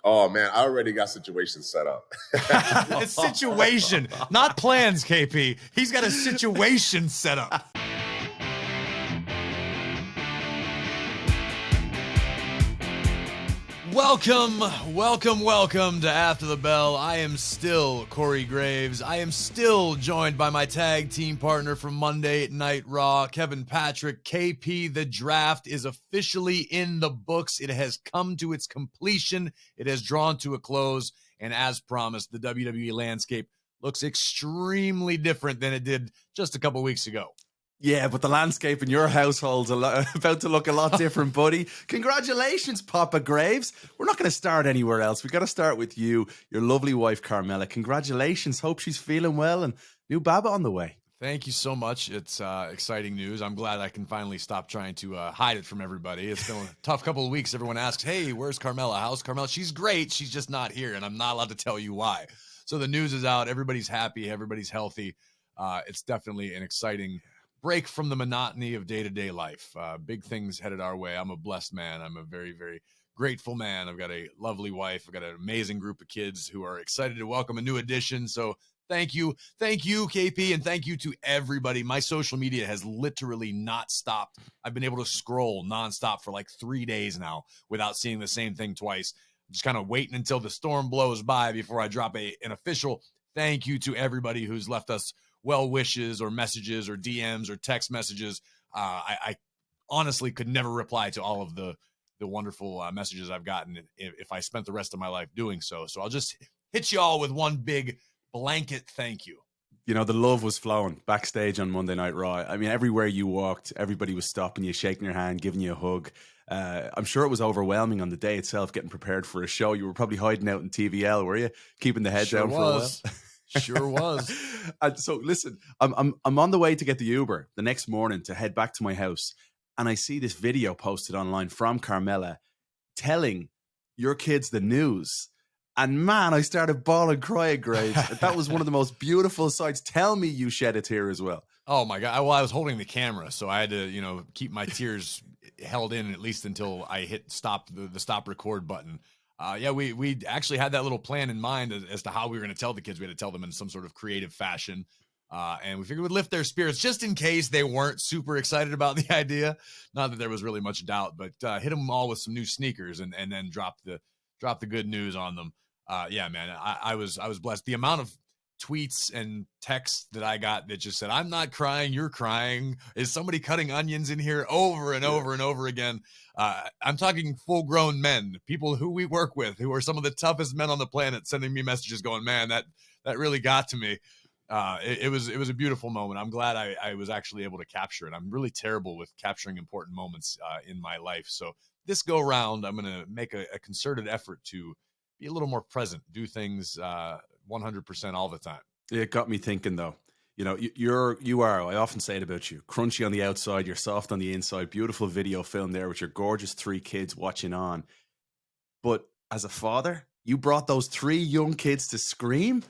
Oh, man, I already got situations set up. It's situation, not plans, KP. He's got a situation set up. Welcome to After the Bell. I am still Corey Graves. I am still joined by my tag team partner from Monday Night Raw, Kevin Patrick. KP, the draft is officially in the books. It has come to its completion. It has drawn to a close. And as promised, the WWE landscape looks extremely different than it did just a couple weeks ago. Yeah, but the landscape in your household's about to look a lot different, buddy. Congratulations, Papa Graves. We're not going to start anywhere else. We got to start with you, your lovely wife, Carmella. Congratulations. Hope she's feeling well and new Baba on the way. Thank you so much. It's exciting news. I'm glad I can finally stop trying to hide it from everybody. It's been a tough couple of weeks. Everyone asks, hey, where's Carmella? How's Carmella? She's great. She's just not here, and I'm not allowed to tell you why. So the news is out. Everybody's happy. Everybody's healthy. It's definitely an exciting break from the monotony of day-to-day life. Big things headed our way. I'm a blessed man. I'm a very, very grateful man. I've got a lovely wife. I've got an amazing group of kids who are excited to welcome a new addition. So thank you, KP, and thank you to everybody. My social media has literally not stopped. I've been able to scroll nonstop for like 3 days now without seeing the same thing twice. Just kind of waiting until the storm blows by before I drop an official thank you to everybody who's left us well wishes or messages or DMs or text messages. I honestly could never reply to all of the wonderful messages I've gotten if I spent the rest of my life doing so. So I'll just hit you all with one big blanket thank you. You know, the love was flowing backstage on Monday Night Raw. I mean, everywhere you walked, everybody was stopping you, shaking your hand, giving you a hug. I'm sure it was overwhelming on the day itself, getting prepared for a show. You were probably hiding out in TVL, were you? Keeping the head down for a while? Sure was. And so listen, I'm on the way to get the Uber the next morning to head back to my house, and I see this video posted online from Carmella telling your kids the news. And man, I started bawling, crying, Graves. That was one of the most beautiful sights. Tell me you shed a tear as well. Oh my God. Well, I was holding the camera, so I had to, keep my tears held in at least until I hit stop, the stop record button. We actually had that little plan in mind as to how we were going to tell the kids. We had to tell them in some sort of creative fashion. And we figured we'd lift their spirits just in case they weren't super excited about the idea. Not that there was really much doubt, but hit them all with some new sneakers and then drop the good news on them. Man, I was blessed. The amount of tweets and texts that I got that just said, I'm not crying, you're crying. Is somebody cutting onions in here over and over and over again? I'm talking full grown men, people who we work with, who are some of the toughest men on the planet, sending me messages going, man, that really got to me. It was a beautiful moment. I'm glad I was actually able to capture it. I'm really terrible with capturing important moments in my life. So this go round, I'm going to make a concerted effort to be a little more present, do things 100% all the time. It got me thinking, though. You know, you are, I often say it about you, crunchy on the outside, you're soft on the inside. Beautiful video film there with your gorgeous 3 kids watching on. But as a father, you brought those 3 young kids to scream?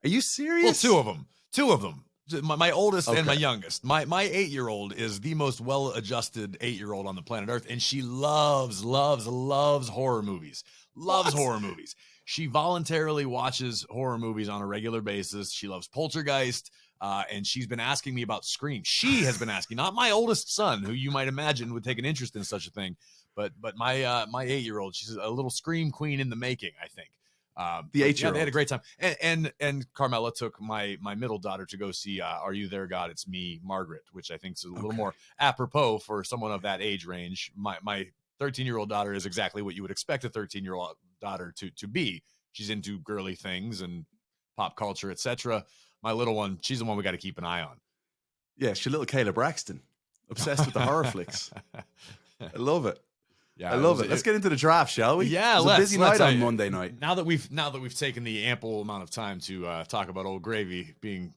Are you serious? Well, two of them. My oldest and my youngest. My 8-year-old is the most well-adjusted 8-year-old on the planet Earth, and she loves horror movies. Horror movies. She voluntarily watches horror movies on a regular basis. She loves Poltergeist, and she's been asking me about Scream. She has been asking, not my oldest son, who you might imagine would take an interest in such a thing, but my 8-year-old. She's a little Scream queen in the making, I think. The 8-year-old. Yeah, they had a great time. And Carmella took my middle daughter to go see Are You There, God? It's Me, Margaret, which I think is a little more apropos for someone of that age range. My 13-year-old daughter is exactly what you would expect a 13-year-old daughter to be. She's into girly things and pop culture, etc. My little one, she's the one we got to keep an eye on. Yeah, she's little Kayla Braxton, obsessed with the horror flicks. I love it. Yeah, I love it. Let's get into the draft, shall we? Yeah, it was a busy night on Monday night. Now that we've taken the ample amount of time to talk about old gravy being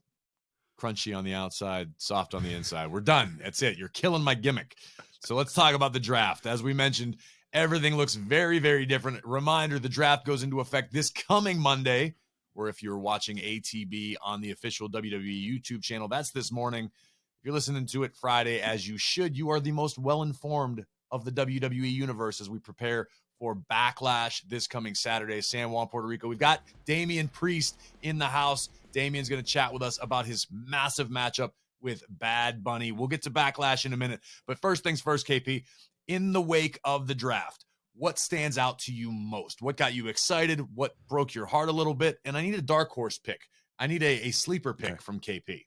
crunchy on the outside, soft on the inside, we're done. That's it. You're killing my gimmick. So let's talk about the draft. As we mentioned, everything looks very, very different. Reminder, the draft goes into effect this coming Monday, or if you're watching ATB on the official WWE YouTube channel, that's this morning. If you're listening to it Friday, as you should, you are the most well-informed of the WWE universe as we prepare for Backlash this coming Saturday, San Juan, Puerto Rico. We've got Damian Priest in the house. Damian's going to chat with us about his massive matchup with Bad Bunny. We'll get to Backlash in a minute. But first things first, KP, in the wake of the draft, what stands out to you most? What got you excited? What broke your heart a little bit? And I need a dark horse pick. I need a sleeper pick from KP.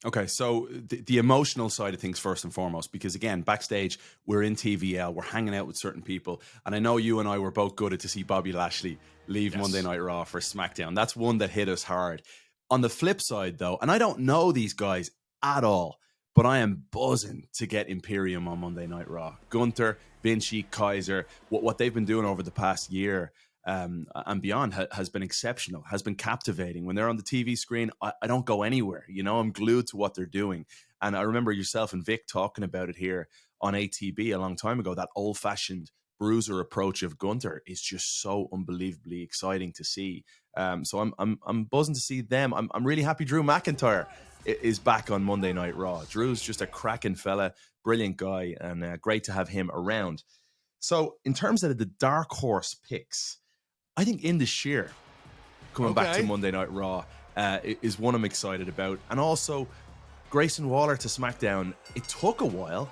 Okay, so the emotional side of things first and foremost, because again, backstage, we're in TVL, we're hanging out with certain people, and I know you and I were both gutted to see Bobby Lashley leave Monday Night Raw for SmackDown. That's one that hit us hard. On the flip side, though, and I don't know these guys at all, but I am buzzing to get Imperium on Monday Night Raw. Gunther, Vinci, Kaiser, what they've been doing over the past year and beyond has been exceptional, has been captivating. When they're on the TV screen, I don't go anywhere. You know, I'm glued to what they're doing. And I remember yourself and Vic talking about it here on ATB a long time ago. That old-fashioned bruiser approach of Gunther is just so unbelievably exciting to see. So I'm buzzing to see them. I'm really happy Drew McIntyre is back on Monday Night Raw. Drew's just a cracking fella, brilliant guy, and great to have him around. So in terms of the dark horse picks, I think In the Sheer coming back to Monday Night Raw is one I'm excited about. And also Grayson Waller to SmackDown. It took a while,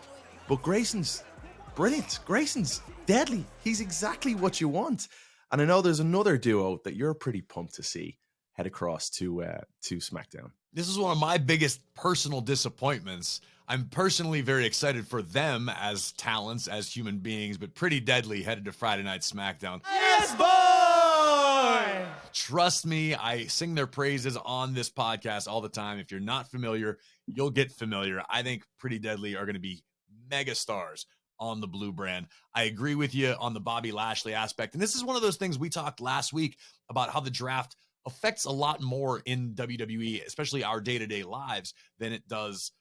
but Grayson's brilliant. Grayson's deadly. He's exactly what you want. And I know there's another duo that you're pretty pumped to see head across to SmackDown. This is one of my biggest personal disappointments. I'm personally very excited for them as talents, as human beings, but Pretty Deadly headed to Friday Night SmackDown. Yes, boy! Trust me, I sing their praises on this podcast all the time. If you're not familiar, you'll get familiar. I think Pretty Deadly are going to be mega stars on the blue brand. I agree with you on the Bobby Lashley aspect. And this is one of those things we talked last week about how the draft affects a lot more in WWE, especially our day-to-day lives, than it does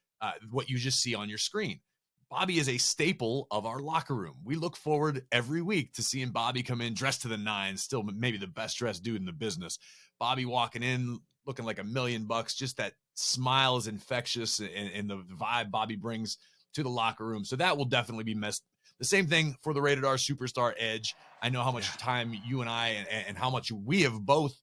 what you just see on your screen. Bobby is a staple of our locker room. We look forward every week to seeing Bobby come in dressed to the nines, still maybe the best dressed dude in the business. Bobby walking in looking like $1 million, just that smile is infectious and the vibe Bobby brings to the locker room. So that will definitely be missed. The same thing for the Rated R Superstar Edge. I know how much time you and I and how much we have both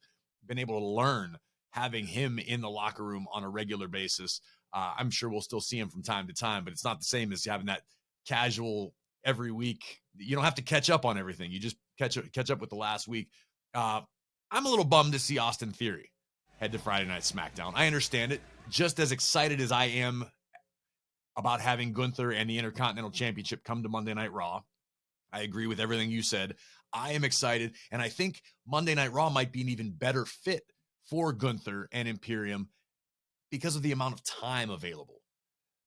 been able to learn having him in the locker room on a regular basis. I'm sure we'll still see him from time to time, but it's not the same as having that casual every week. You don't have to catch up on everything. You just catch up with the last week. I'm a little bummed to see Austin Theory head to Friday Night SmackDown. I understand it. Just as excited as I am about having Gunther and the Intercontinental Championship come to Monday Night Raw, I agree with everything you said. I am excited, and I think Monday Night Raw might be an even better fit for Gunther and Imperium because of the amount of time available.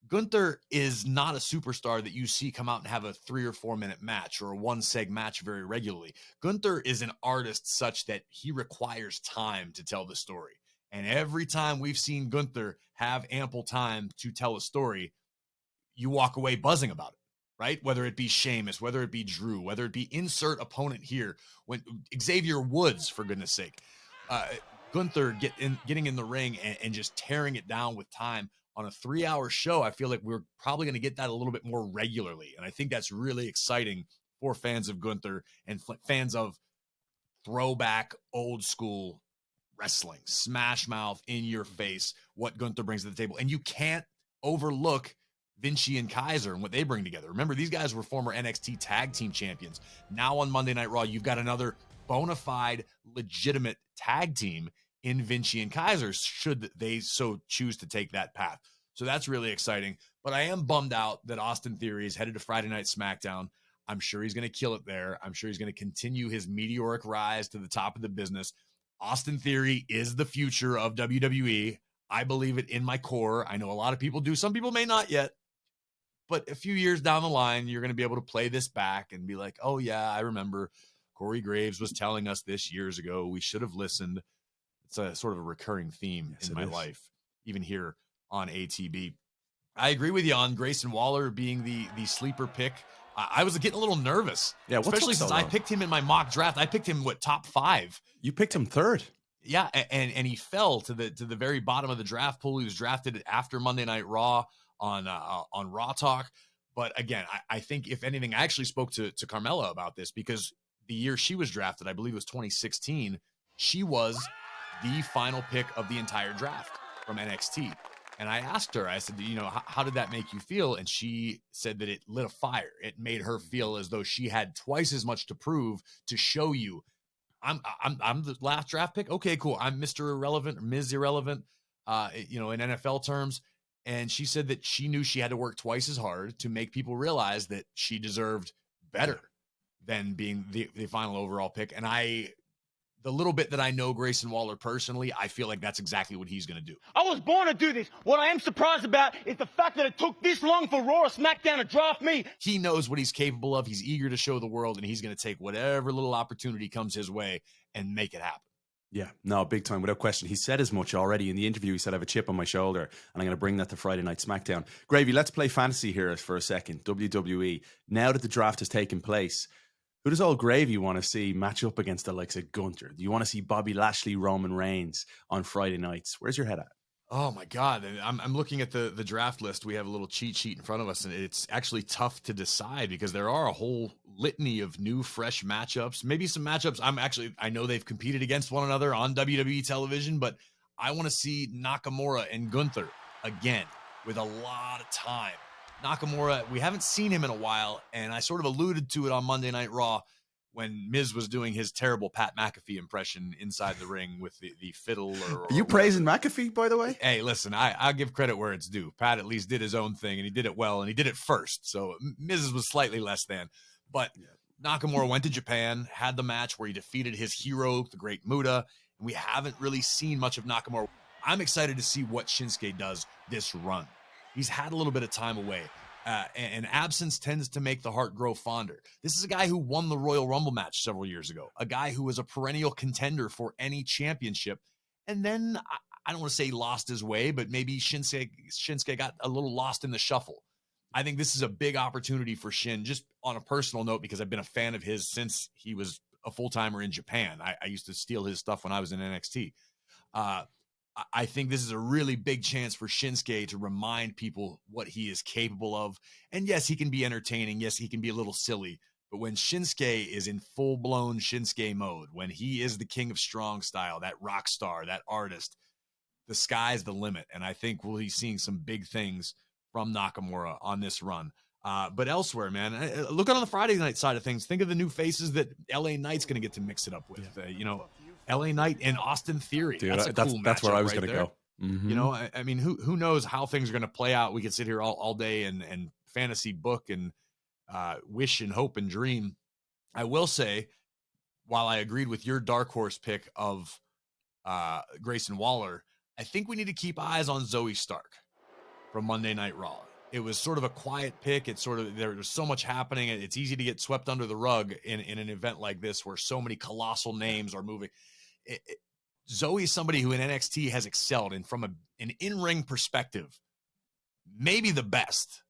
Gunther is not a superstar that you see come out and have a 3 or 4 minute match or a 1 seg match very regularly. Gunther is an artist such that he requires time to tell the story. And every time we've seen Gunther have ample time to tell a story, you walk away buzzing about it, right? Whether it be Sheamus, whether it be Drew, whether it be insert opponent here, when Xavier Woods, for goodness sake. Gunther getting in the ring and just tearing it down with time on a 3-hour show. I feel like we're probably going to get that a little bit more regularly. And I think that's really exciting for fans of Gunther and fans of throwback old school wrestling, smash mouth in your face, what Gunther brings to the table. And you can't overlook Vinci and Kaiser and what they bring together. Remember, these guys were former NXT tag team champions. Now on Monday Night Raw, you've got another bona fide, legitimate tag team in Vinci and Kaiser, should they so choose to take that path. So that's really exciting. But I am bummed out that Austin Theory is headed to Friday Night SmackDown. I'm sure he's going to kill it there. I'm sure he's going to continue his meteoric rise to the top of the business. Austin Theory is the future of WWE. I believe it in my core. I know a lot of people do. Some people may not yet. But a few years down the line, you're going to be able to play this back and be like, oh, yeah, I remember Corey Graves was telling us this years ago. We should have listened. It's a sort of a recurring theme in my life, even here on ATB. I agree with you on Grayson Waller being the sleeper pick. I was getting a little nervous, especially since I picked him in my mock draft. I picked him, top 5? You picked him 3rd. Yeah, and he fell to the very bottom of the draft pool. He was drafted after Monday Night Raw on Raw Talk. But again, I think if anything, I actually spoke to Carmella about this because the year she was drafted, I believe it was 2016, she was the final pick of the entire draft from NXT. And I asked her, I said, how did that make you feel? And she said that it lit a fire. It made her feel as though she had twice as much to prove, to show you, I'm the last draft pick. Okay, cool. I'm Mr. Irrelevant or Ms. Irrelevant, in NFL terms. And she said that she knew she had to work twice as hard to make people realize that she deserved better than being the final overall pick. And the little bit that I know Grayson Waller personally, I feel like that's exactly what he's going to do. I was born to do this. What I am surprised about is the fact that it took this long for Raw or SmackDown to draft me. He knows what he's capable of. He's eager to show the world, and he's going to take whatever little opportunity comes his way and make it happen. Yeah, no, big time, without question. He said as much already in the interview. He said, I have a chip on my shoulder, and I'm going to bring that to Friday Night SmackDown. Gravy, let's play fantasy here for a second. WWE, now that the draft has taken place, who does old Gravy want to see match up against the likes of Gunther? Do you want to see Bobby Lashley, Roman Reigns on Friday nights? Where's your head at? Oh my God. I'm looking at the draft list. We have a little cheat sheet in front of us, and it's actually tough to decide because there are a whole litany of new, fresh matchups. Maybe some matchups I know they've competed against one another on WWE television, but I want to see Nakamura and Gunther again with a lot of time. Nakamura, we haven't seen him in a while, and I sort of alluded to it on Monday Night Raw when Miz was doing his terrible Pat McAfee impression inside the ring with the fiddle. Are you praising McAfee, by the way? Hey, listen, I'll give credit where it's due. Pat at least did his own thing, and he did it well, and he did it first. So Miz's was slightly less than. But Nakamura went to Japan, had the match where he defeated his hero, the Great Muta, and we haven't really seen much of Nakamura. I'm excited to see what Shinsuke does this run. He's had a little bit of time away. And absence tends to make the heart grow fonder. This is a guy who won the Royal Rumble match several years ago, a guy who was a perennial contender for any championship. And then I don't want to say he lost his way, but maybe Shinsuke got a little lost in the shuffle. I think this is a big opportunity for Shin, just on a personal note, because I've been a fan of his since he was a full-timer in Japan. I used to steal his stuff when I was in NXT. I think this is a really big chance for Shinsuke to remind people what he is capable of. And yes, he can be entertaining. Yes, he can be a little silly. But when Shinsuke is in full-blown Shinsuke mode, when he is the king of strong style, that rock star, that artist, the sky's the limit. And I think we'll be seeing some big things from Nakamura on this run. But elsewhere, man, look on the Friday night side of things. Think of the new faces that LA Knight's going to get to mix it up with. LA Knight and Austin Theory. Dude, that's a cool that's where I was right going to go. Mm-hmm. I mean, who knows how things are going to play out? We could sit here all day and fantasy book and wish and hope and dream. I will say, while I agreed with your dark horse pick of Grayson Waller, I think we need to keep eyes on Zoe Stark from Monday Night Raw. It was sort of a quiet pick. There was so much happening. It's easy to get swept under the rug in an event like this where so many colossal names are moving. Zoe is somebody who in NXT has excelled, and from an in-ring perspective, maybe the best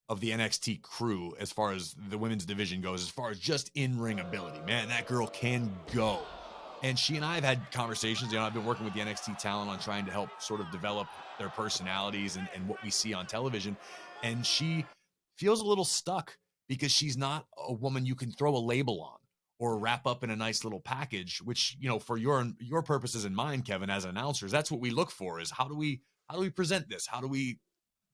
of the NXT crew as far as the women's division goes, as far as just in-ring ability. Man, that girl can go. And she and I have had conversations. I've been working with the NXT talent on trying to help sort of develop their personalities and what we see on television. And she feels a little stuck because she's not a woman you can throw a label on or wrap up in a nice little package, which, for your purposes and mine, Kevin, as announcers, that's what we look for, is how do we present this? How do we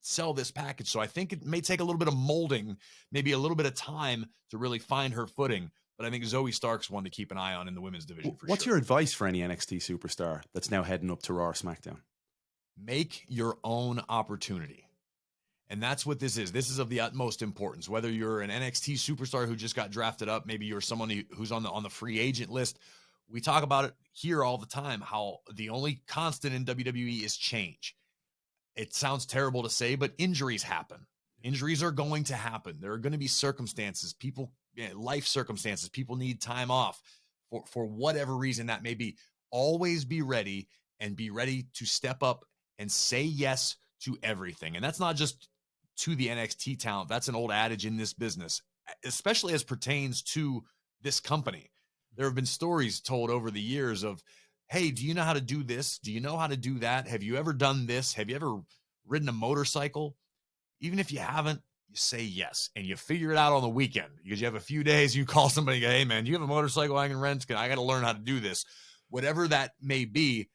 sell this package? So I think it may take a little bit of molding, maybe a little bit of time to really find her footing. But I think Zoe Stark's one to keep an eye on in the women's division for sure. What's your advice for any NXT superstar that's now heading up to Raw or SmackDown? Make your own opportunity. And that's what this is. This is of the utmost importance. Whether you're an NXT superstar who just got drafted up, maybe you're someone who's on the free agent list. We talk about it here all the time, how the only constant in WWE is change. It sounds terrible to say, but injuries happen. Injuries are going to happen. There are going to be circumstances, life circumstances. People need time off for whatever reason that may be. Always be ready, and be ready to step up and say yes to everything. And that's not just to the NXT talent. That's an old adage in this business, especially as pertains to this company. There have been stories told over the years of, hey, do you know how to do this? Do you know how to do that? Have you ever done this? Have you ever ridden a motorcycle? Even if you haven't, you say yes, and you figure it out on the weekend because you have a few days. You call somebody, and go, hey, man, do you have a motorcycle I can rent? I got to learn how to do this. Whatever that may be,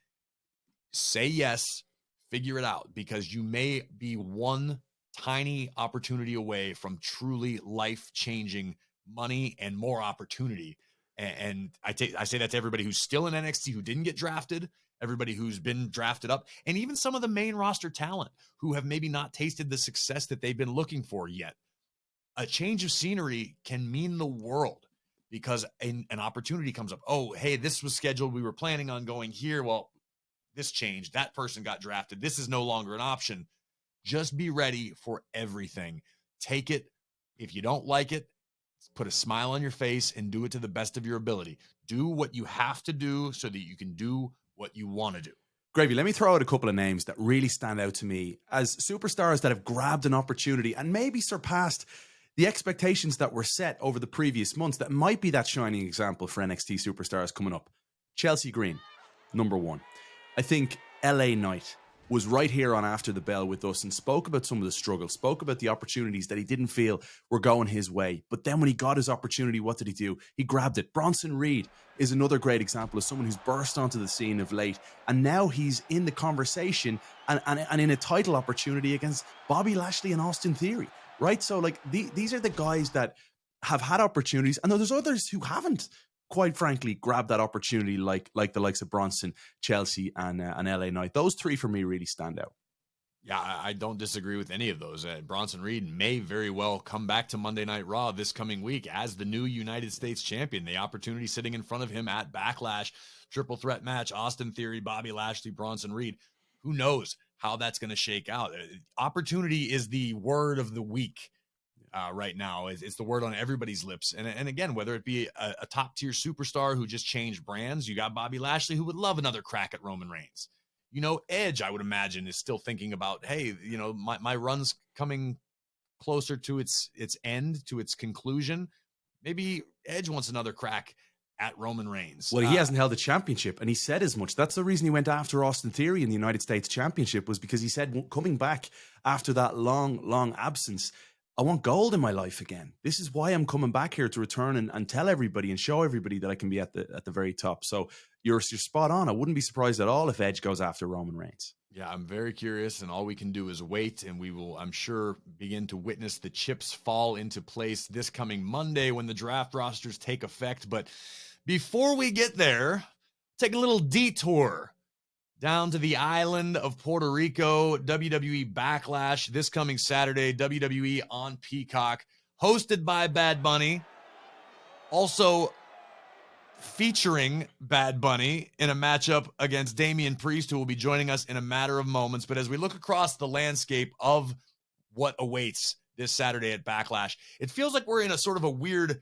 say yes, figure it out, because you may be one tiny opportunity away from truly life-changing money and more opportunity. And I say that to everybody who's still in NXT who didn't get drafted, everybody who's been drafted up, and even some of the main roster talent who have maybe not tasted the success that they've been looking for yet. A change of scenery can mean the world, because an opportunity comes up. Oh, hey, this was scheduled. We were planning on going here. Well, this changed. That person got drafted. This is no longer an option. Just be ready for everything. Take it. If you don't like it, put a smile on your face and do it to the best of your ability. Do what you have to do so that you can do what you want to do. Gravy, let me throw out a couple of names that really stand out to me as superstars that have grabbed an opportunity and maybe surpassed the expectations that were set over the previous months. That might be that shining example for NXT superstars coming up. Chelsea Green, number one. I think LA Knight was right here on After the Bell with us and spoke about some of the struggles, spoke about the opportunities that he didn't feel were going his way. But then when he got his opportunity, what did he do? He grabbed it. Bronson Reed is another great example of someone who's burst onto the scene of late. And now he's in the conversation and in a title opportunity against Bobby Lashley and Austin Theory, right? So like these are the guys that have had opportunities. And there's others who haven't, quite frankly, grab that opportunity like the likes of Bronson, Chelsea, and LA Knight. Those three for me really stand out. Yeah, I don't disagree with any of those. Bronson Reed may very well come back to Monday Night Raw this coming week as the new United States champion. The opportunity sitting in front of him at Backlash, triple threat match, Austin Theory, Bobby Lashley, Bronson Reed. Who knows how that's going to shake out? Opportunity is the word of the week. Right now it's the word on everybody's lips. And again, whether it be a top tier superstar who just changed brands, you got Bobby Lashley who would love another crack at Roman Reigns. Edge, I would imagine, is still thinking about, hey, my run's coming closer to its end, to its conclusion. Maybe Edge wants another crack at Roman Reigns. Well, he hasn't held the championship, and he said as much. That's the reason he went after Austin Theory in the United States Championship, was because he said, coming back after that long absence, I want gold in my life again. This is why I'm coming back here, to return and tell everybody and show everybody that I can be at the very top. So you're spot on. I wouldn't be surprised at all if Edge goes after Roman Reigns. Yeah, I'm very curious, and all we can do is wait, and we will, I'm sure, begin to witness the chips fall into place this coming Monday when the draft rosters take effect. But before we get there, take a little detour down to the island of Puerto Rico. WWE Backlash this coming Saturday, WWE on Peacock, hosted by Bad Bunny, also featuring Bad Bunny in a matchup against Damian Priest, who will be joining us in a matter of moments. But as we look across the landscape of what awaits this Saturday at Backlash, it feels like we're in a sort of a weird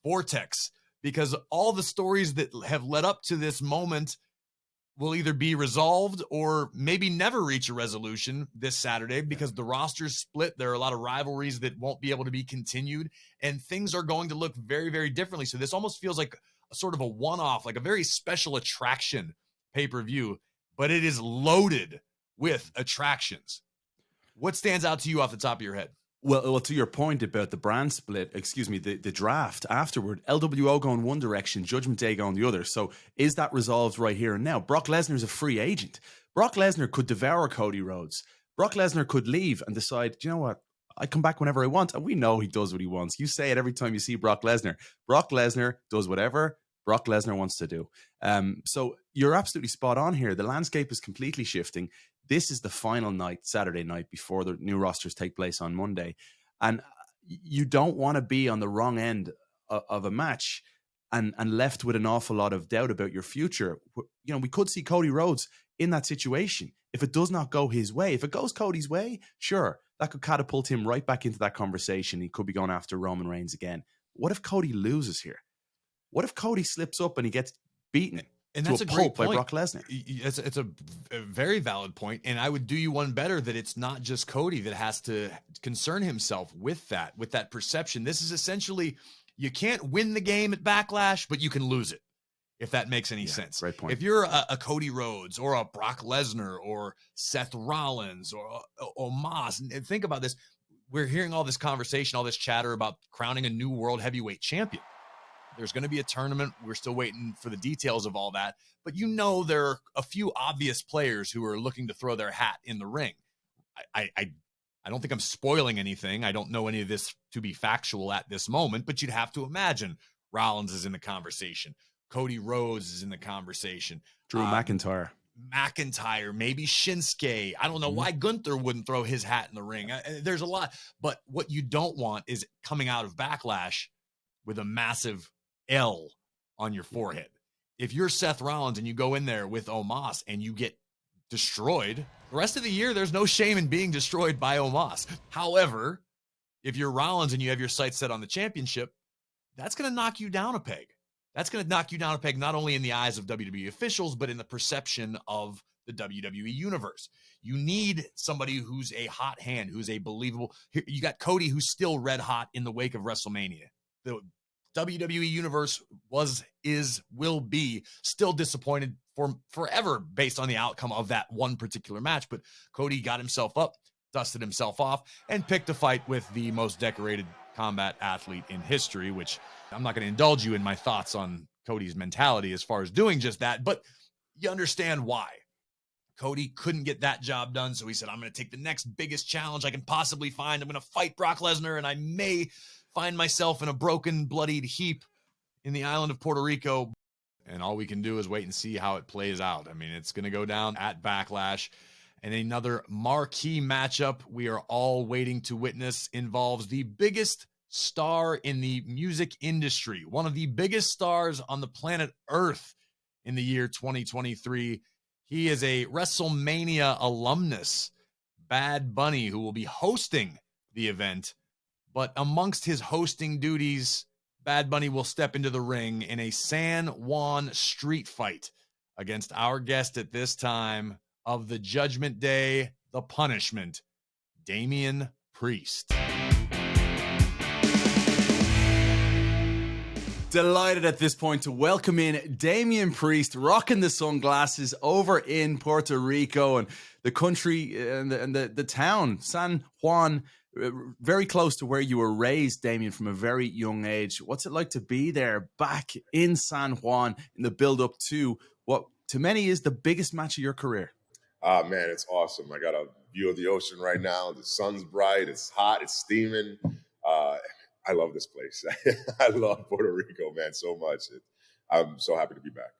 vortex, because all the stories that have led up to this moment will either be resolved or maybe never reach a resolution this Saturday, because the roster's split. There are a lot of rivalries that won't be able to be continued, and things are going to look very, very differently. So this almost feels like a sort of a one-off, like a very special attraction pay-per-view, but it is loaded with attractions. What stands out to you off the top of your head? Well, to your point about the brand split, the draft afterward, LWO going one direction, Judgment Day going the other. So is that resolved right here and now? Brock Lesnar's a free agent. Brock Lesnar could devour Cody Rhodes. Brock Lesnar could leave and decide, do you know what? I come back whenever I want. And we know he does what he wants. You say it every time you see Brock Lesnar. Brock Lesnar does whatever Brock Lesnar wants to do. So you're absolutely spot on here. The landscape is completely shifting. This is the final night, Saturday night, before the new rosters take place on Monday. And you don't want to be on the wrong end of a match and left with an awful lot of doubt about your future. We could see Cody Rhodes in that situation if it does not go his way. If it goes Cody's way, sure, that could catapult him right back into that conversation. He could be going after Roman Reigns again. What if Cody loses here? What if Cody slips up and he gets beaten? And that's to a great point by Brock Lesnar. It's a very valid point, and I would do you one better that it's not just Cody that has to concern himself with that perception. This is essentially, you can't win the game at Backlash, but you can lose it, if that makes any sense. Great point. If you're a Cody Rhodes or a Brock Lesnar or Seth Rollins or Omos, and think about this. we're hearing all this conversation, all this chatter about crowning a new world heavyweight champion. There's going to be a tournament. We're still waiting for the details of all that. But there are a few obvious players who are looking to throw their hat in the ring. I don't think I'm spoiling anything. I don't know any of this to be factual at this moment, but you'd have to imagine Rollins is in the conversation. Cody Rhodes is in the conversation. Drew McIntyre, maybe Shinsuke. I don't know why Gunther wouldn't throw his hat in the ring. There's a lot. But what you don't want is coming out of Backlash with a massive L on your forehead. If you're Seth Rollins and you go in there with Omos and you get destroyed, the rest of the year, there's no shame in being destroyed by Omos. However, if you're Rollins and you have your sights set on the championship, that's going to knock you down a peg. That's going to knock you down a peg, not only in the eyes of WWE officials, but in the perception of the WWE universe. You need somebody who's a hot hand, who's a believable. You got Cody, who's still red hot in the wake of WrestleMania. The WWE universe will be still disappointed for forever based on the outcome of that one particular match. But Cody got himself up, dusted himself off, and picked a fight with the most decorated combat athlete in history, which I'm not going to indulge you in my thoughts on Cody's mentality as far as doing just that, but you understand why. Cody couldn't get that job done, so he said, I'm going to take the next biggest challenge I can possibly find. I'm going to fight Brock Lesnar, and I may find myself in a broken, bloodied heap in the island of Puerto Rico. And all we can do is wait and see how it plays out. I mean, it's going to go down at Backlash. And another marquee matchup we are all waiting to witness involves the biggest star in the music industry, one of the biggest stars on the planet Earth in the year 2023. He is a WrestleMania alumnus, Bad Bunny, who will be hosting the event. But amongst his hosting duties, Bad Bunny will step into the ring in a San Juan street fight against our guest at this time of the Judgment Day, the Punishment, Damian Priest. Delighted at this point to welcome in Damian Priest, rocking the sunglasses over in Puerto Rico and the country and the town, San Juan, very close to where you were raised, Damian, from a very young age. What's it like to be there back in San Juan in the build-up to what to many is the biggest match of your career? Man, it's awesome. I got a view of the ocean right now. The sun's bright. It's hot. It's steaming. I love this place. I love Puerto Rico, man, so much. I'm so happy to be back.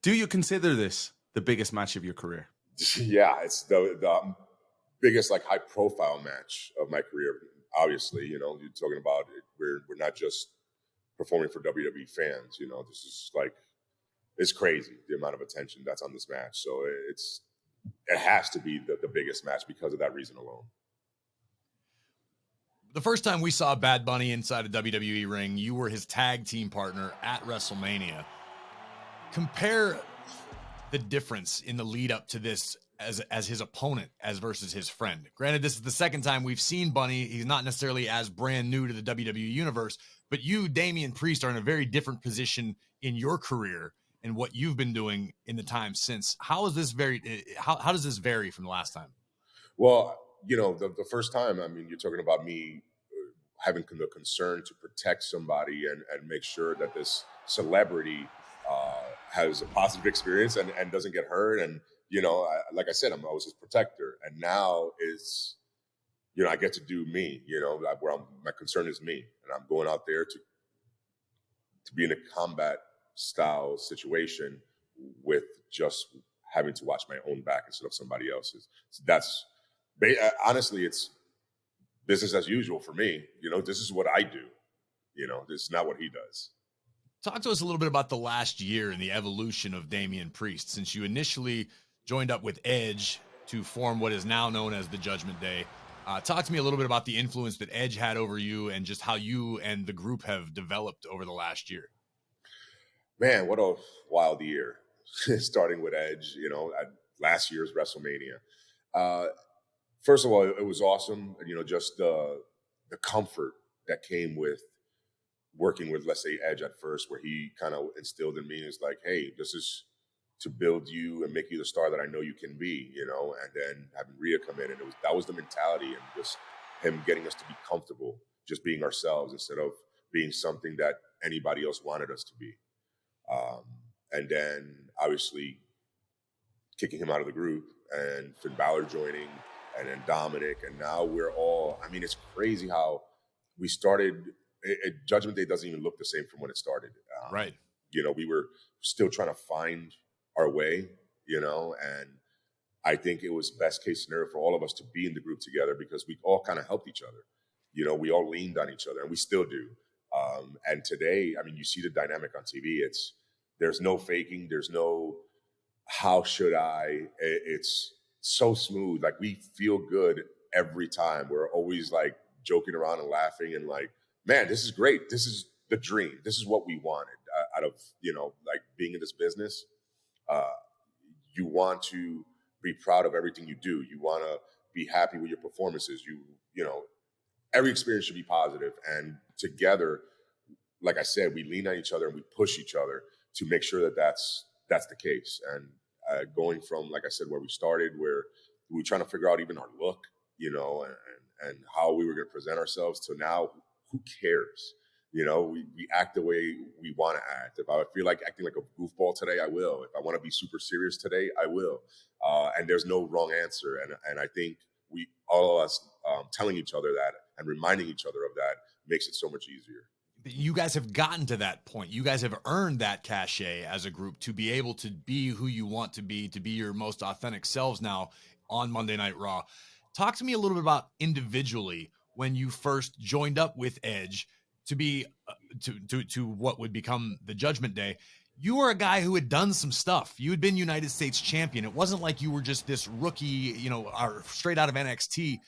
Do you consider this the biggest match of your career? Yeah, it's the biggest, like, high-profile match of my career. Obviously, you're talking about it. We're not just performing for WWE fans. This is like, it's crazy the amount of attention that's on this match. So it has to be the biggest match because of that reason alone. The first time we saw Bad Bunny inside a WWE ring, you were his tag team partner at WrestleMania. Compare the difference in the lead up to this as his opponent as versus his friend. Granted, this is the second time we've seen Bunny. He's not necessarily as brand new to the WWE universe, but you, Damian Priest, are in a very different position in your career and what you've been doing in the time since. How does this vary from the last time? Well, the first time, I mean, you're talking about me having the concern to protect somebody and make sure that this celebrity has a positive experience and doesn't get hurt. And, like I said, I'm always his protector. And now I get to do me, where my concern is me. And I'm going out there to be in a combat style situation with just having to watch my own back instead of somebody else's. So that's honestly, it's business as usual for me. This is what I do. This is not what he does. Talk to us a little bit about the last year and the evolution of Damian Priest, since you initially joined up with Edge to form what is now known as the Judgment Day. Talk to me a little bit about the influence that Edge had over you and just how you and the group have developed over the last year. Man, what a wild year. Starting with Edge, at last year's WrestleMania. First of all, it was awesome. Just the comfort that came with working with, let's say, Edge at first, where he kind of instilled in me, is like, hey, this is to build you and make you the star that I know you can be, and then having Rhea come in, and that was the mentality, and just him getting us to be comfortable just being ourselves instead of being something that anybody else wanted us to be. And then obviously kicking him out of the group and Finn Balor joining and then Dominic. And now we're all, I mean, it's crazy how we started. Judgment Day doesn't even look the same from when it started. Right. You know, we were still trying to find our way, you know, and I think it was best case scenario for all of us to be in the group together because we all kind of helped each other. You know, we all leaned on each other and we still do. And today, I mean, you see the dynamic on TV. There's no faking. There's no, how should I? It's so smooth. Like we feel good every time. We're always like joking around and laughing and like, man, this is great. This is the dream. This is what we wanted out of, you know, like being in this business. You want to be proud of everything you do. You want to be happy with your performances. You know, every experience should be positive. And together, like I said, we lean on each other and we push each other to make sure that that's the case. And going from, like I said, where we started, where we were trying to figure out even our look, you know, and how we were going to present ourselves to now, who cares? You know, we act the way we want to act. If I feel like acting like a goofball today, I will. If I want to be super serious today, I will. And there's no wrong answer. And I think all of us telling each other that and reminding each other of that makes it so much easier. You guys have gotten to that point. You guys have earned that cachet as a group to be able to be who you want to be your most authentic selves now on Monday Night Raw. Talk to me a little bit about individually when you first joined up with Edge to be to what would become the Judgment Day. You were a guy who had done some stuff. You had been United States champion. It wasn't like you were just this rookie, you know, straight out of NXT.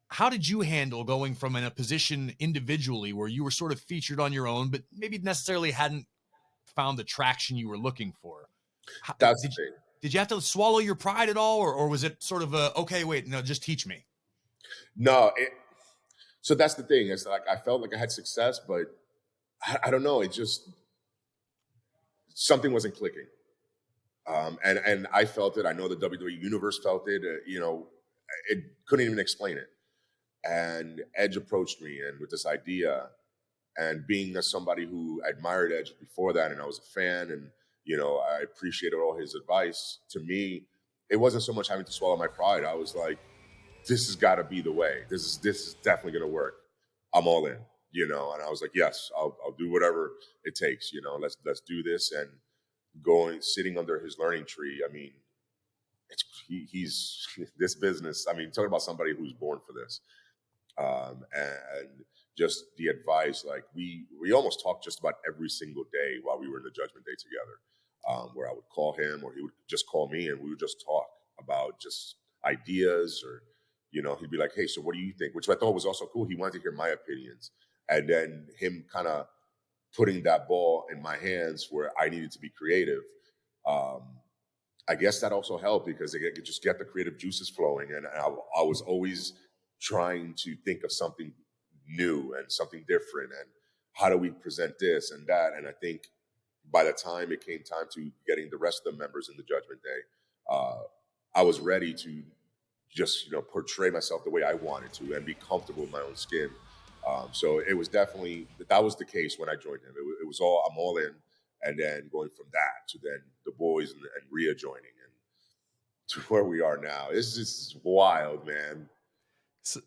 How did you handle going from in a position individually where you were sort of featured on your own, but maybe necessarily hadn't found the traction you were looking for? That's the thing. Did you have to swallow your pride at all? Or was it sort of okay, wait, no, just teach me? No. So that's the thing. It's like, I felt like I had success, but I don't know. It just, something wasn't clicking. And I felt it. I know the WWE Universe felt it. You know, it couldn't even explain it. And Edge approached me and with this idea, and being as somebody who admired Edge before that, and I was a fan, and you know, I appreciated all his advice. To me, it wasn't so much having to swallow my pride. I was like, this has got to be the way. This is definitely going to work. I'm all in, you know. And I was like, yes, I'll do whatever it takes. You know, let's do this. And sitting under his learning tree. I mean, he's this business. I mean, talking about somebody who's born for this. And just the advice, like we almost talked just about every single day while we were in the Judgment Day together, where I would call him or he would just call me and we would just talk about just ideas, or, you know, he'd be like, hey, so what do you think? Which I thought was also cool. He wanted to hear my opinions, and then him kind of putting that ball in my hands where I needed to be creative. I guess that also helped because they could just get the creative juices flowing. And I was always trying to think of something new and something different, and how do we present this and that. And I think by the time it came time to getting the rest of the members in the Judgment Day, I was ready to just, you know, portray myself the way I wanted to and be comfortable in my own skin. So it was definitely, that was the case when I joined him. It was all, I'm all in. And then going from that to then the boys and Rhea joining and to where we are now. It's just wild, man.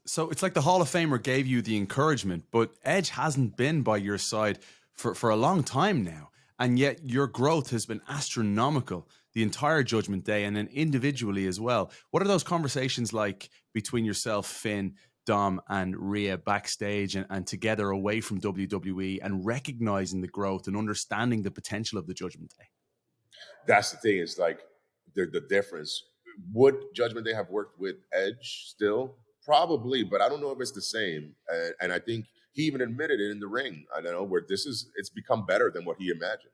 So it's like the Hall of Famer gave you the encouragement, but Edge hasn't been by your side for a long time now. And yet your growth has been astronomical the entire Judgment Day, and then individually as well. What are those conversations like between yourself, Finn, Dom, and Rhea backstage and together away from WWE, and recognizing the growth and understanding the potential of the Judgment Day? That's the thing. It's like the difference. Would Judgment Day have worked with Edge still? Probably, but I don't know if it's the same. And I think he even admitted it in the ring. I don't know, where it's become better than what he imagined.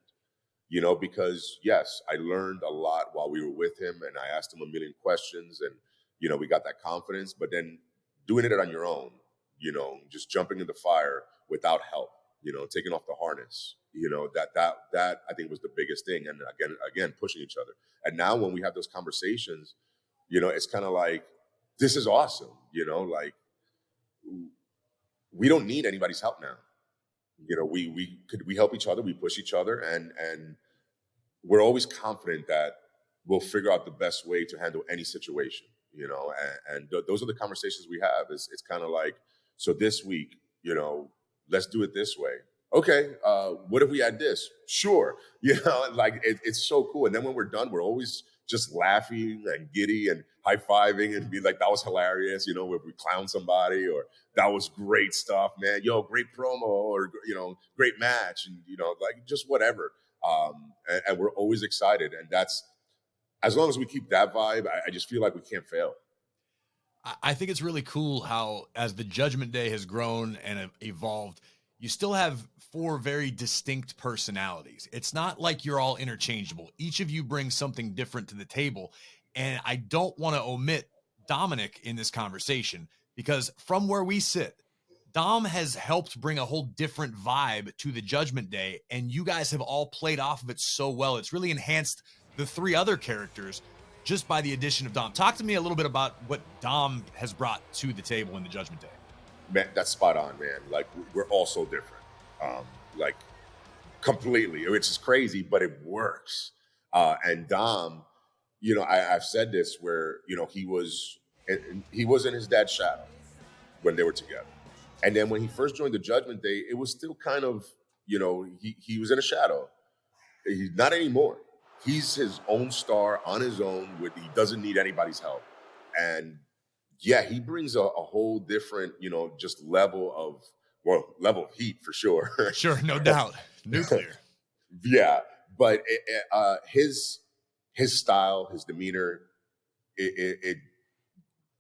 You know, because yes, I learned a lot while we were with him, and I asked him a million questions, and you know, we got that confidence. But then doing it on your own, you know, just jumping in the fire without help, you know, taking off the harness, you know, that I think was the biggest thing. And again, pushing each other. And now when we have those conversations, you know, it's kind of like, this is awesome, you know, like we don't need anybody's help now. We help each other, we push each other, and we're always confident that we'll figure out the best way to handle any situation. Those are the conversations we have. It's kind of like, so this week, let's do it this way. Okay, what if we had this? Sure. It's so cool. And then when we're done, we're always just laughing and giddy and high-fiving and be like, that was hilarious, if we clown somebody, or that was great stuff, man. Yo, great promo, or, great match, and, just whatever. And we're always excited. And that's, as long as we keep that vibe, I just feel like we can't fail. I think it's really cool how, as the Judgment Day has grown and evolved, you still have 4 very distinct personalities. It's not like you're all interchangeable. Each of you brings something different to the table. And I don't want to omit Dominic in this conversation, because from where we sit, Dom has helped bring a whole different vibe to the Judgment Day, and you guys have all played off of it so well. It's really enhanced the 3 other characters just by the addition of Dom. Talk to me a little bit about what Dom has brought to the table in the Judgment Day. Man, that's spot on, man. Like, we're all so different. Completely. It's just crazy, but it works. And Dom, I've said this, where, he was in his dad's shadow when they were together. And then when he first joined the Judgment Day, it was still kind of, he was in a shadow. He's not anymore. He's his own star on his own. He doesn't need anybody's help. And yeah, he brings a whole different, just level of heat, for sure. Sure, no doubt. Nuclear. Yeah, but his style, his demeanor, it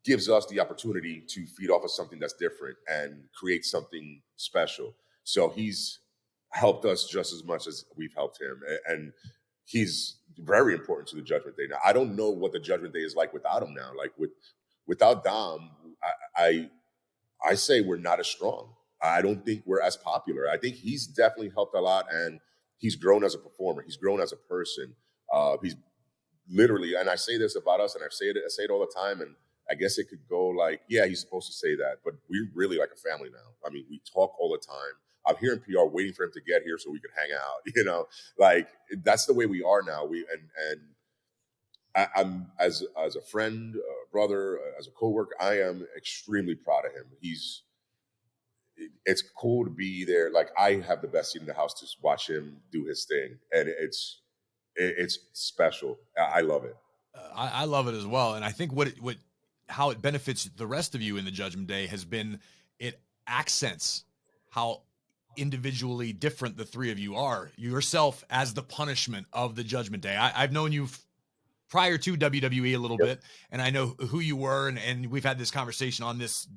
gives us the opportunity to feed off of something that's different and create something special. So he's helped us just as much as we've helped him, and he's very important to the Judgment Day. Now, I don't know what the Judgment Day is like without him now. Like, without Dom, I say we're not as strong. I don't think we're as popular. I think he's definitely helped a lot, and he's grown as a performer. He's grown as a person. He's literally, and I say this about us, and I say it all the time, and I guess it could go like, yeah, he's supposed to say that, but we're really like a family now. I mean, we talk all the time. I'm here in PR waiting for him to get here so we can hang out, like, that's the way we are now. I'm as a friend, a brother, as a coworker, I am extremely proud of him. It's cool to be there. Like, I have the best seat in the house to watch him do his thing, and it's special. I love it. I love it as well, and I think how it benefits the rest of you in the Judgment Day has been, it accents how individually different the 3 of you are. Yourself as the punishment of the Judgment Day. I've known you prior to WWE a little bit, and I know who you were, and we've had this conversation on this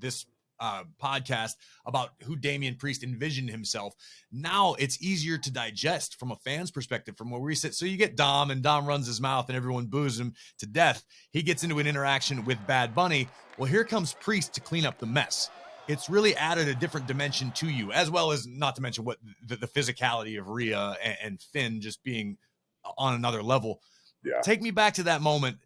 podcast about who Damian Priest envisioned himself. Now it's easier to digest from a fan's perspective, from where we sit. So you get Dom, and Dom runs his mouth and everyone boos him to death. He gets into an interaction with Bad Bunny. Well, here comes Priest to clean up the mess. It's really added a different dimension to you, as well as, not to mention, what the physicality of Rhea and Finn just being on another level. Yeah. Take me back to that moment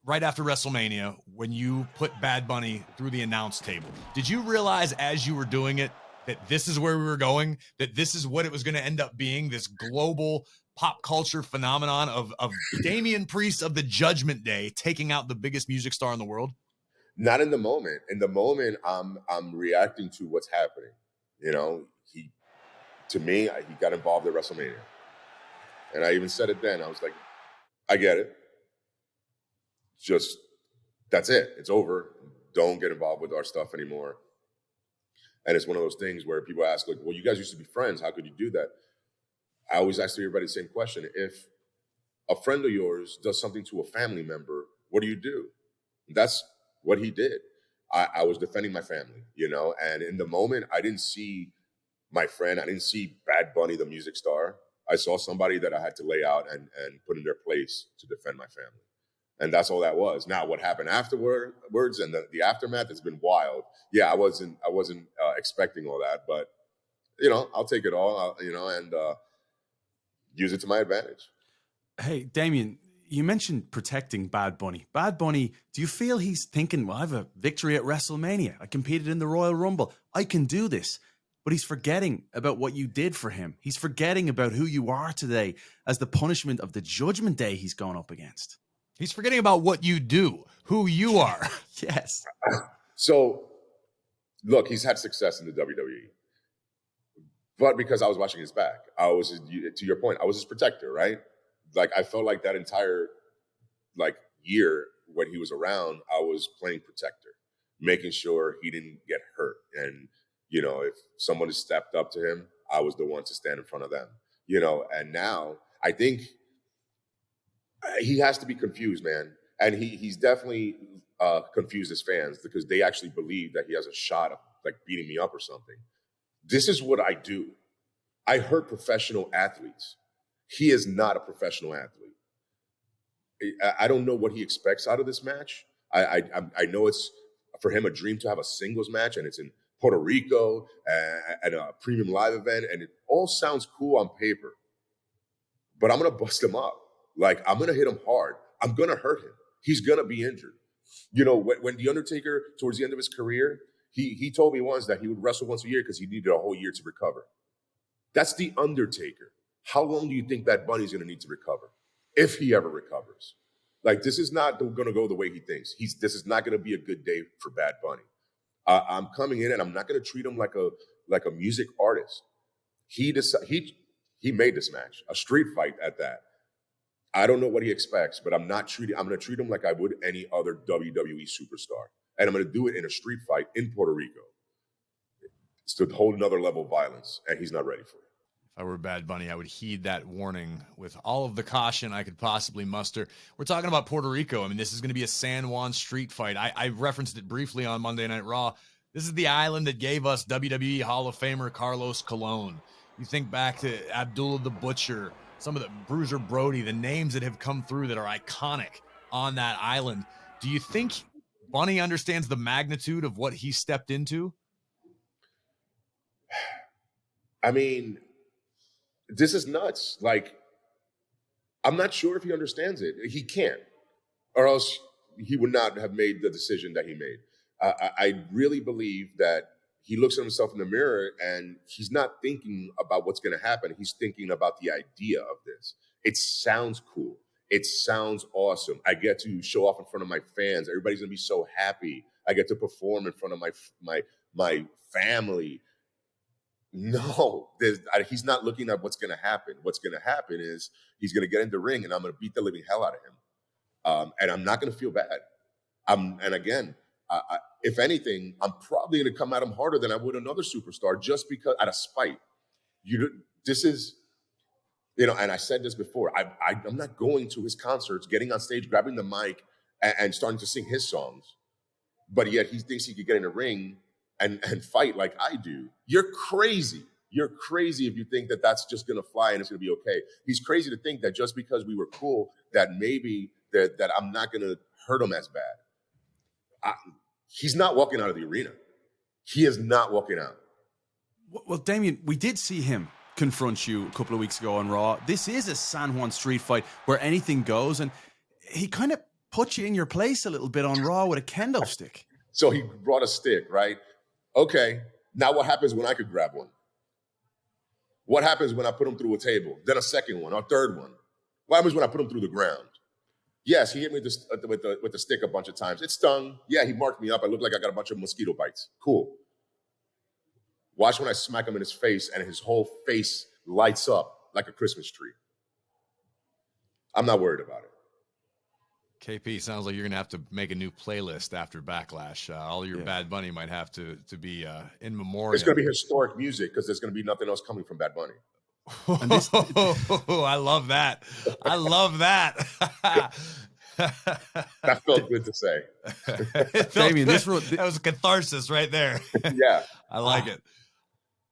right after WrestleMania when you put Bad Bunny through the announce table. Did you realize as you were doing it that this is where we were going, that this is what it was going to end up being, this global pop culture phenomenon of Damian Priest of the Judgment Day taking out the biggest music star in the world? Not in the moment. In the moment, I'm reacting to what's happening. He got involved at WrestleMania. And I even said it then. I was like, I get it. Just, that's it. It's over. Don't get involved with our stuff anymore. And it's one of those things where people ask, like, well, you guys used to be friends. How could you do that? I always ask everybody the same question. If a friend of yours does something to a family member, what do you do? That's what he did. I was defending my family, and in the moment, I didn't see my friend. I didn't see Bad Bunny, the music star. I saw somebody that I had to lay out and put in their place to defend my family. And that's all that was. Now, what happened afterwards and the aftermath has been wild. Yeah, I wasn't expecting all that, but I'll take it all. And use it to my advantage. Hey, Damian, You mentioned protecting Bad Bunny. Bad Bunny, do you feel he's thinking, well, I have a victory at WrestleMania. I competed in the Royal Rumble. I can do this. But he's forgetting about what you did for him. He's forgetting about who you are today as the punishment of the Judgment Day he's going up against. He's forgetting about what you do, who you are. Yes. So, look, he's had success in the WWE. But because I was watching his back, to your point, I was his protector, right? Like, I felt like that entire year when he was around, I was playing protector, making sure he didn't get hurt. And, if someone has stepped up to him, I was the one to stand in front of them, and now I think he has to be confused, man. And he's definitely confused his fans because they actually believe that he has a shot of beating me up or something. This is what I do. I hurt professional athletes. He is not a professional athlete. I don't know what he expects out of this match. I know it's for him a dream to have a singles match, and it's in Puerto Rico at a premium live event, and it all sounds cool on paper. But I'm gonna bust him up. I'm gonna hit him hard. I'm gonna hurt him. He's gonna be injured. When The Undertaker, towards the end of his career, he told me once that he would wrestle once a year because he needed a whole year to recover. That's The Undertaker. How long do you think Bad Bunny's gonna need to recover? If he ever recovers. This is not gonna go the way he thinks. This is not gonna be a good day for Bad Bunny. I'm coming in and I'm not gonna treat him like a music artist. He made this match, a street fight at that. I don't know what he expects, but I'm gonna treat him like I would any other WWE superstar. And I'm gonna do it in a street fight in Puerto Rico. It's a whole another level of violence, and he's not ready for it. If I were Bad Bunny, I would heed that warning with all of the caution I could possibly muster. We're talking about Puerto Rico. I mean, this is going to be a San Juan street fight. I referenced it briefly on Monday Night Raw. This is the island that gave us WWE Hall of Famer Carlos Colon. You think back to Abdullah the Butcher, some of the Bruiser Brody, the names that have come through that are iconic on that island. Do you think Bunny understands the magnitude of what he stepped into? I mean, this is nuts. I'm not sure if he understands it. He can't, or else he would not have made the decision that he made. I really believe that he looks at himself in the mirror and he's not thinking about what's going to happen. He's thinking about the idea of this. It sounds cool. It sounds awesome. I get to show off in front of my fans. Everybody's going to be so happy. I get to perform in front of my family. No, he's not looking at what's going to happen. What's going to happen is he's going to get in the ring and I'm going to beat the living hell out of him. And I'm not going to feel bad. And again, if anything, I'm probably going to come at him harder than I would another superstar just because out of spite. This is, and I said this before, I'm not going to his concerts, getting on stage, grabbing the mic and starting to sing his songs. But yet he thinks he could get in a ring and fight like I do. You're crazy. You're crazy if you think that that's just going to fly and it's going to be okay. He's crazy to think that just because we were cool, that maybe that I'm not going to hurt him as bad. He's not walking out of the arena. He is not walking out. Well, Damian, we did see him confront you a couple of weeks ago on Raw. This is a San Juan street fight where anything goes, and he kind of put you in your place a little bit on Raw with a kendo stick. So he brought a stick, right? Okay, now what happens when I could grab one? What happens when I put him through a table? Then a second one, a third one? What happens when I put him through the ground? Yes, he hit me with the stick a bunch of times. It stung. Yeah, he marked me up. I look like I got a bunch of mosquito bites. Cool. Watch when I smack him in his face and his whole face lights up like a Christmas tree. I'm not worried about it. KP, sounds like you're going to have to make a new playlist after Backlash. All your Bad Bunny might have to be in memoriam. It's going to be historic music because there's going to be nothing else coming from Bad Bunny. I love that. I love that. That felt good to say. Damian, that was a catharsis right there. Yeah. I like it.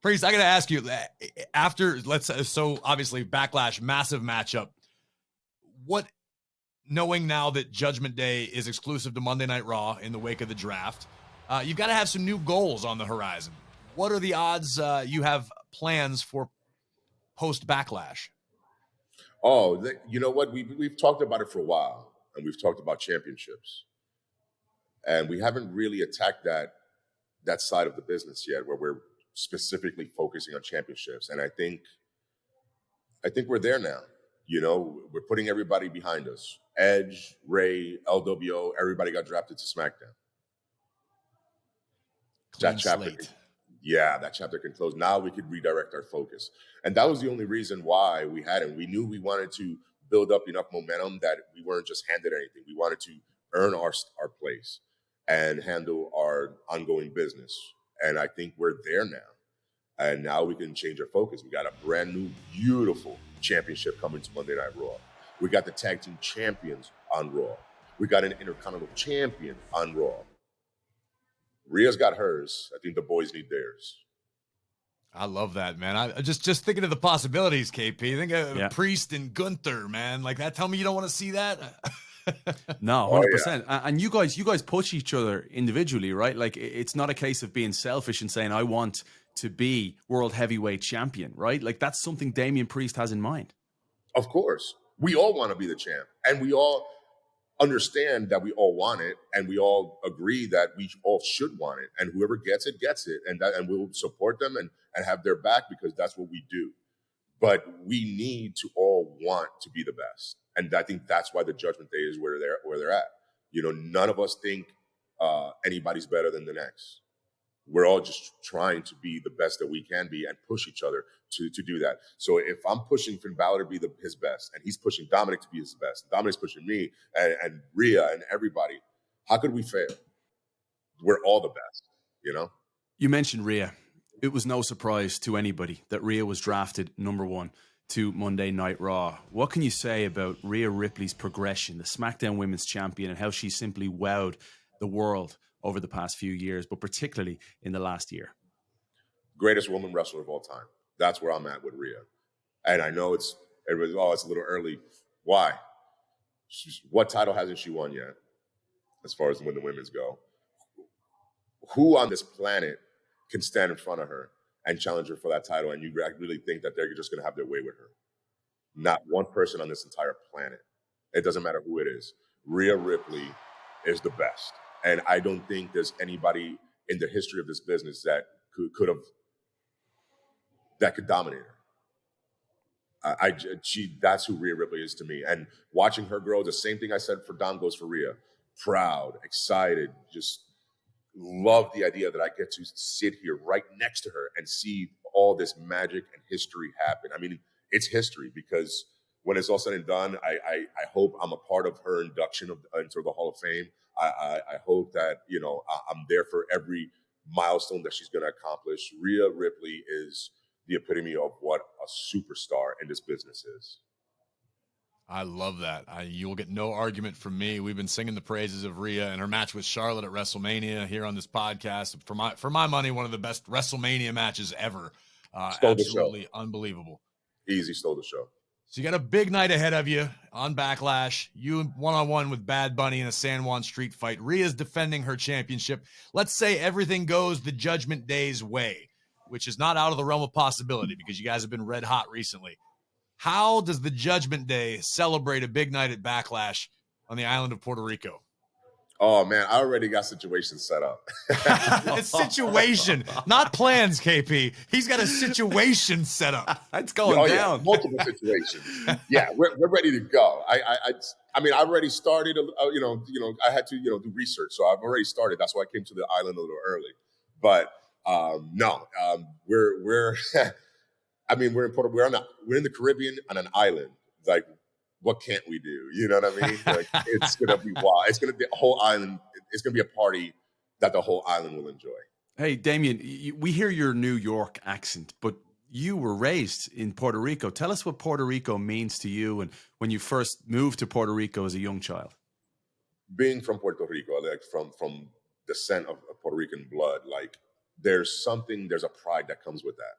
Priest, I got to ask you, after, so obviously Backlash, massive matchup. What, knowing now that Judgment Day is exclusive to Monday Night Raw in the wake of the draft, you've got to have some new goals on the horizon. What are the odds you have plans for post-Backlash? Oh, you know what? We've talked about it for a while, and we've talked about championships, and we haven't really attacked that side of the business yet, where we're specifically focusing on championships. And I think we're there now. You know, we're putting everybody behind us. Edge, Ray, LWO, everybody got drafted to SmackDown. Clean That chapter, slate. that chapter can close. Now we could redirect our focus. And that was the only reason why we had him. We knew we wanted to build up enough momentum that we weren't just handed anything. We wanted to earn our place and handle our ongoing business. And I think we're there now. And now we can change our focus. We got a brand new, beautiful championship coming to Monday Night Raw. We got the tag team champions on Raw. We got an intercontinental champion on Raw. Rhea's got hers. I think the boys need theirs. I love that, man. I just thinking of the possibilities, KP. Think of Priest and Gunther, man. Like that. Tell me you don't want to see that. No, 100%. And you guys push each other individually, right? Like it's not a case of being selfish and saying I want to be world heavyweight champion, right? Like that's something Damian Priest has in mind. Of course, we all want to be the champ, and we all understand that we all want it, and we all agree that we all should want it, and whoever gets it, and we'll support them and have their back because that's what we do. But we need to all want to be the best, and I think that's why the Judgment Day is where they're at. You know, none of us think anybody's better than the next. We're all just trying to be the best that we can be and push each other to do that. So if I'm pushing Finn Balor to be his best, and he's pushing Dominic to be his best, and Dominic's pushing me and Rhea and everybody, how could we fail? We're all the best, you know? You mentioned Rhea. It was no surprise to anybody that Rhea was drafted number 1 to Monday Night Raw. What can you say about Rhea Ripley's progression, the SmackDown Women's Champion, and how she simply wowed the world over the past few years, but particularly in the last year? Greatest woman wrestler of all time. That's where I'm at with Rhea. And I know it's a little early. Why? What title hasn't she won yet, as far as when the women's go? Who on this planet can stand in front of her and challenge her for that title? And you really think that they're just going to have their way with her? Not one person on this entire planet. It doesn't matter who it is. Rhea Ripley is the best. And I don't think there's anybody in the history of this business that could dominate her. That's who Rhea Ripley is to me. And watching her grow, the same thing I said for Dom goes for Rhea. Proud, excited, just love the idea that I get to sit here right next to her and see all this magic and history happen. I mean, it's history because when it's all said and done, I hope I'm a part of her induction into the Hall of Fame. I hope that, you know, I'm there for every milestone that she's going to accomplish. Rhea Ripley is the epitome of what a superstar in this business is. I love that. You will get no argument from me. We've been singing the praises of Rhea and her match with Charlotte at WrestleMania here on this podcast. For my money, one of the best WrestleMania matches ever. Absolutely unbelievable. Easy stole the show. So you got a big night ahead of you on Backlash. You one-on-one with Bad Bunny in a San Juan street fight. Rhea's defending her championship. Let's say everything goes the Judgment Day's way, which is not out of the realm of possibility because you guys have been red hot recently. How does the Judgment Day celebrate a big night at Backlash on the island of Puerto Rico? Oh, man, I already got situations set up. A situation, not plans, KP. He's got a situation set up. It's going down. Yeah, multiple situations. Yeah, we're ready to go. I mean, I've already started, I had to, do research. So I've already started. That's why I came to the island a little early. But we're I mean, we're in the Caribbean on an island. Like, what can't we do? You know what I mean? Like, it's going to be wild. It's going to be a whole island. It's going to be a party that the whole island will enjoy. Hey, Damian, we hear your New York accent, but you were raised in Puerto Rico. Tell us what Puerto Rico means to you and when you first moved to Puerto Rico as a young child. Being from Puerto Rico, like from descent of Puerto Rican blood, like there's a pride that comes with that.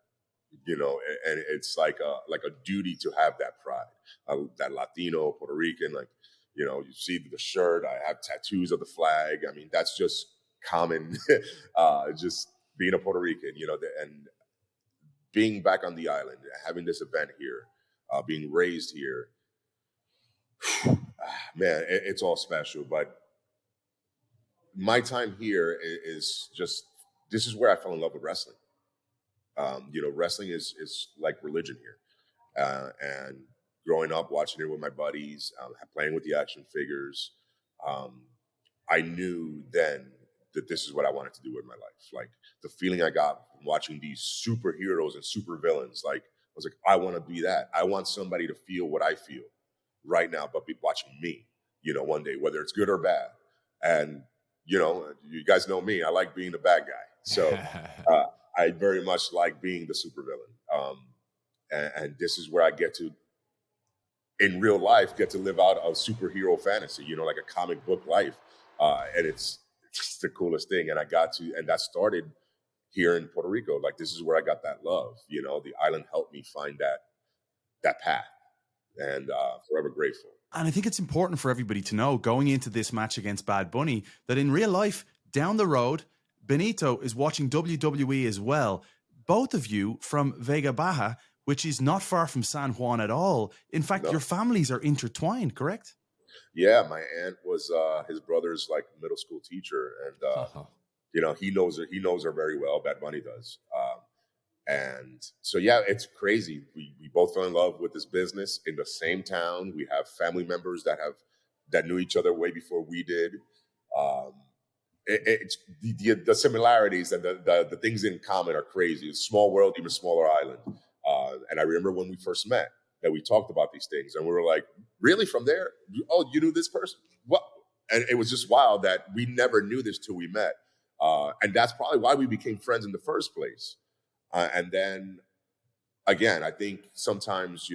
You know, and it's like a duty to have that pride, that Latino, Puerto Rican, like, you know, you see the shirt, I have tattoos of the flag. I mean, that's just common, just being a Puerto Rican, you know, and being back on the island, having this event here, being raised here, man, it's all special. But my time here is just, this is where I fell in love with wrestling. Wrestling is like religion here. And growing up, watching it with my buddies, playing with the action figures, I knew then that this is what I wanted to do with my life. Like the feeling I got from watching these superheroes and supervillains, like I was like, I want to be that. I want somebody to feel what I feel right now, but be watching me, one day, whether it's good or bad. And, you guys know me, I like being the bad guy. So I very much like being the supervillain. And this is where I get to, in real life, get to live out a superhero fantasy, like a comic book life. And it's the coolest thing. And and that started here in Puerto Rico. Like, this is where I got that love. The island helped me find that path, and forever grateful. And I think it's important for everybody to know, going into this match against Bad Bunny, that in real life, down the road, Benito is watching WWE as well. Both of you from Vega Baja, which is not far from San Juan at all. In fact, your families are intertwined, correct? Yeah, my aunt was his brother's like middle school teacher, and he knows her very well. Bad Bunny does, and so yeah, it's crazy. We both fell in love with this business in the same town. We have family members that knew each other way before we did. It's the similarities and the things in common are crazy. It's a small world, even smaller island. And I remember when we first met that we talked about these things, and we were like, really, from there? Oh, you knew this person? What? And it was just wild that we never knew this till we met. And that's probably why we became friends in the first place. And then, again, I think sometimes,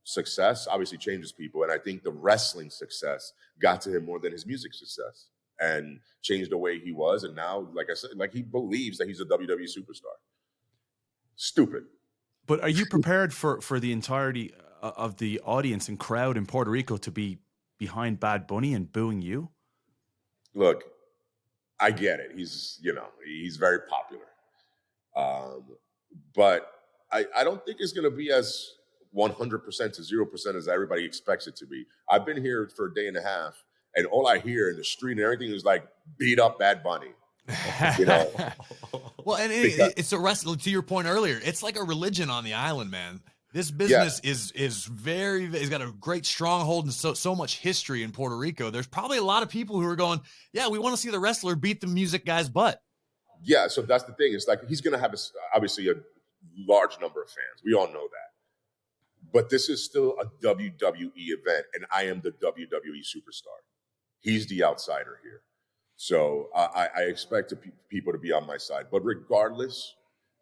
success obviously changes people. And I think the wrestling success got to him more than his music success and changed the way he was. And now, like I said, like he believes that he's a WWE superstar. Stupid. But are you prepared for the entirety of the audience and crowd in Puerto Rico to be behind Bad Bunny and booing you? Look, I get it. He's very popular. But I don't think it's going to be as 100% to 0% as everybody expects it to be. I've been here for a day and a half, and all I hear in the street and everything is like, beat up Bad Bunny. Well, and it's a wrestling, to your point earlier, it's like a religion on the island, man. This business is it's got a great stronghold and so much history in Puerto Rico. There's probably a lot of people who are going, yeah, we want to see the wrestler beat the music guy's butt. Yeah, so that's the thing. It's like he's going to have obviously a large number of fans. We all know that. But this is still a WWE event, and I am the WWE superstar. He's the outsider here. So I expect people to be on my side. But regardless,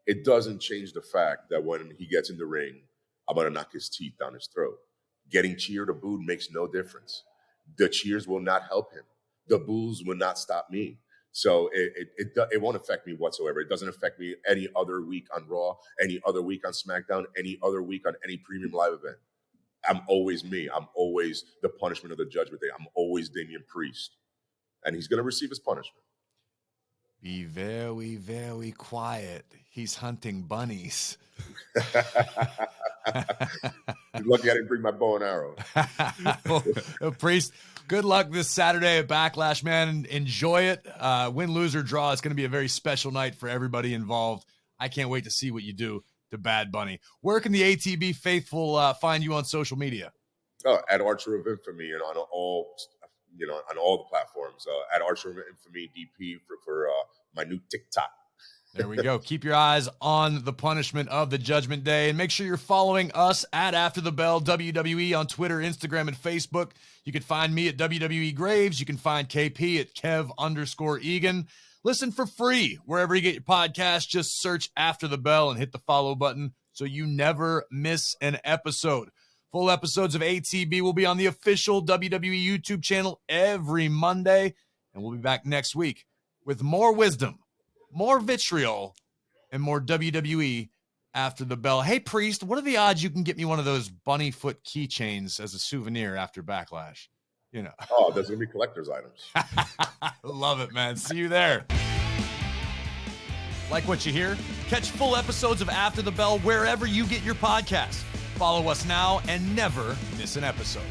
it doesn't change the fact that when he gets in the ring, I'm going to knock his teeth down his throat. Getting cheered or booed makes no difference. The cheers will not help him. The boos will not stop me. So it won't affect me whatsoever. It doesn't affect me any other week on Raw, any other week on SmackDown, any other week on any premium live event. I'm always me. I'm always the punishment of the Judgment Day. I'm always Damian Priest. And he's going to receive his punishment. Be very, very quiet. He's hunting bunnies. Lucky I didn't bring my bow and arrow. Priest, good luck this Saturday at Backlash, man. Enjoy it. Win, lose, or draw. It's going to be a very special night for everybody involved. I can't wait to see what you do to Bad Bunny. Where can the ATB faithful find you on social media? At Archer of Infamy and on all the platforms. At Archer of Infamy DP for my new TikTok. There we go. Keep your eyes on the punishment of the Judgment Day, and make sure you're following us at After the Bell WWE on Twitter, Instagram, and Facebook. You can find me at WWE Graves. You can find KP at Kev_Egan. Listen for free wherever you get your podcast. Just search After the Bell and hit the follow button so you never miss an episode. Full episodes of ATB will be on the official WWE YouTube channel every Monday, and we'll be back next week with more wisdom, more vitriol, and more WWE After the Bell. Hey, Priest, what are the odds you can get me one of those bunny foot keychains as a souvenir after Backlash? Oh, there's going to be collector's items. Love it, man. See you there. Like what you hear? Catch full episodes of After the Bell wherever you get your podcasts. Follow us now and never miss an episode.